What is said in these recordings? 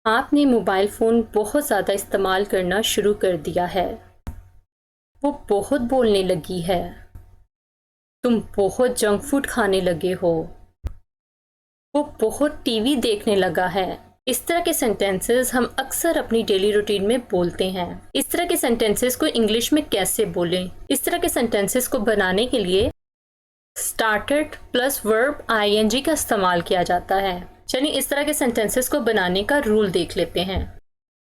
आपने mobile phone बहुत ज़्यादा इस्तेमाल करना शुरू कर दिया है। वो बहुत बोलने लगी है। तुम बहुत जंक फूड खाने लगे हो। वो बहुत टीवी देखने लगा है। इस तरह के सेंटेंसेस हम अक्सर अपनी डेली रूटीन में बोलते हैं। इस तरह के सेंटेंसेस को इंग्लिश में कैसे बोलें? इस तरह के सेंटेंसेस को बनाने के लिए स्टार्टेड प्लस वर्ब आईएनजी का इस्तेमाल किया जाता है। चलिए इस तरह के सेंटेंसेस को बनाने का रूल देख लेते हैं।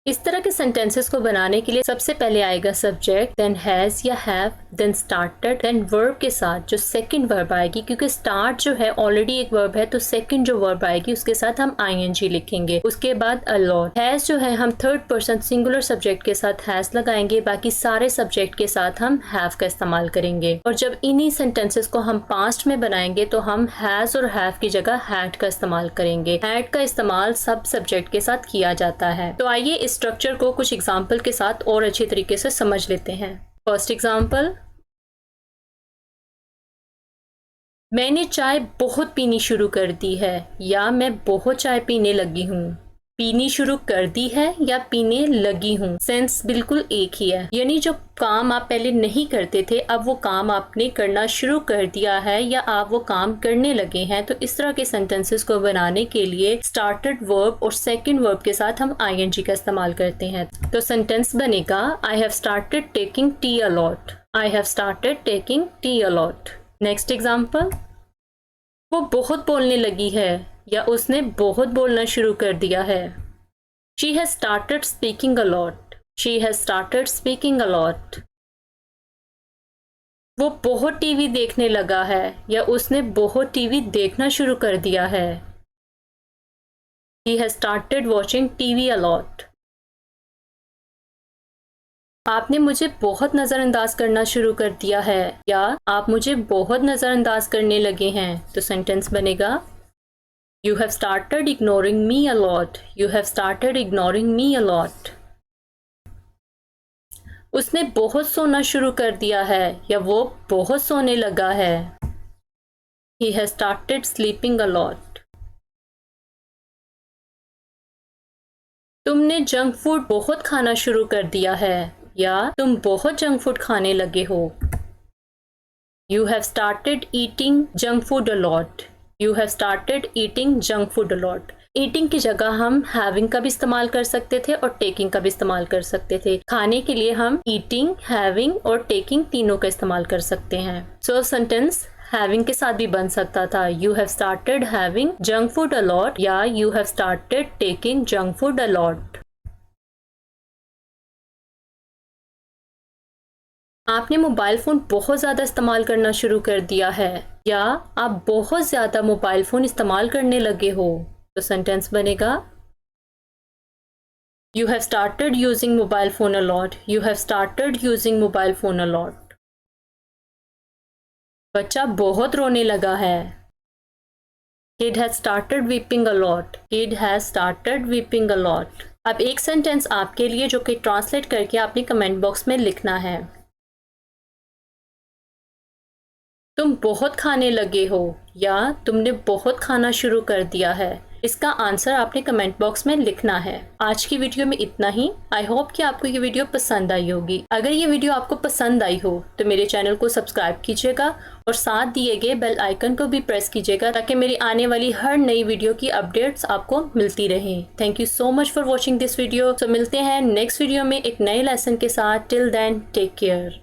इस तरह के सेंटेंसेस को बनाने के लिए सबसे पहले आएगा सब्जेक्ट, देन हैज या have, then started, then verb के साथ जो सेकंड वर्ब आएगी, क्योंकि स्टार्ट जो है ऑलरेडी एक वर्ब है तो सेकंड जो वर्ब आएगी उसके साथ हम आईएनजी लिखेंगे। उसके बाद अ लॉट। हैज जो है हम थर्ड पर्सन सिंगुलर सब्जेक्ट के साथ हैज लगाएंगे, बाकी सारे सब्जेक्ट के साथ हम हैव का इस्तेमाल करेंगे। और जब इन्हीं सेंटेंसेस को हम पास्ट में बनाएंगे तो हम हैज और हैव की जगह हैड का इस्तेमाल करेंगे। हैड का इस्तेमाल सब सब्जेक्ट के साथ किया जाता है। तो आइए इस स्ट्रक्चर को कुछ एग्जाम्पल के साथ और अच्छे तरीके से समझ लेते हैं। फर्स्ट एग्जाम्पल, मैंने चाय बहुत पीनी शुरू कर दी है या मैं बहुत चाय पीने लगी हूँ। पीनी शुरू कर दी है या पीने लगी हूँ, सेंस बिल्कुल एक ही है। यानी जो काम आप पहले नहीं करते थे अब वो काम आपने करना शुरू कर दिया है या आप वो काम करने लगे हैं। तो इस तरह के सेंटेंसेस को बनाने के लिए स्टार्टेड वर्ब और सेकंड वर्ब के साथ हम आईएनजी का इस्तेमाल करते हैं। तो सेंटेंस बनेगा I have started taking tea a lot. I have started taking tea a lot. Next example, वो बहुत बोलने लगी है या उसने बहुत बोलना शुरू कर दिया है। She has started speaking a lot. She has started speaking a lot. वो बहुत टीवी देखने लगा है या उसने बहुत टीवी देखना शुरू कर दिया है। He has started watching TV a lot. आपने मुझे बहुत नज़रअंदाज करना शुरू कर दिया है या आप मुझे बहुत नज़रअंदाज करने लगे हैं। तो सेंटेंस बनेगा You have started ignoring me a lot. You have started ignoring me a lot. उसने बहुत सोना शुरू कर दिया है या वो बहुत सोने लगा है। He has started sleeping a lot. तुमने जंक फूड बहुत खाना शुरू कर दिया है या तुम बहुत जंक फूड खाने लगे हो। You have started eating junk food a lot. You have started eating junk food a lot. Eating की जगह हम having का भी इस्तेमाल कर सकते थे और taking का भी इस्तेमाल कर सकते थे। खाने के लिए हम eating, having और taking तीनों का इस्तेमाल कर सकते हैं। So sentence having के साथ भी बन सकता था You have started having junk food a lot या You have started taking junk food a lot. आपने मोबाइल फ़ोन बहुत ज़्यादा इस्तेमाल करना शुरू कर दिया है या आप बहुत ज़्यादा मोबाइल फ़ोन इस्तेमाल करने लगे हो। तो सेंटेंस बनेगा You have started using mobile phone a lot. You have started using mobile phone a lot. बच्चा बहुत रोने लगा है। Kid has started weeping a lot. Kid has started weeping a lot. अब एक सेंटेंस आपके लिए जो कि ट्रांसलेट करके आपने कमेंट बॉक्स में लिखना है। तुम बहुत खाने लगे हो या तुमने बहुत खाना शुरू कर दिया है। इसका आंसर आपने कमेंट बॉक्स में लिखना है। आज की वीडियो में इतना ही। आई होप कि आपको ये वीडियो पसंद आई होगी। अगर ये वीडियो आपको पसंद आई हो तो मेरे चैनल को सब्सक्राइब कीजिएगा और साथ दिए गए बेल आइकन को भी प्रेस कीजिएगा ताकि मेरी आने वाली हर नई वीडियो की अपडेट्स आपको मिलती रहें। Thank you so much for watching this video. तो मिलते हैं नेक्स्ट वीडियो में एक नए लेसन के साथ। Till then take care.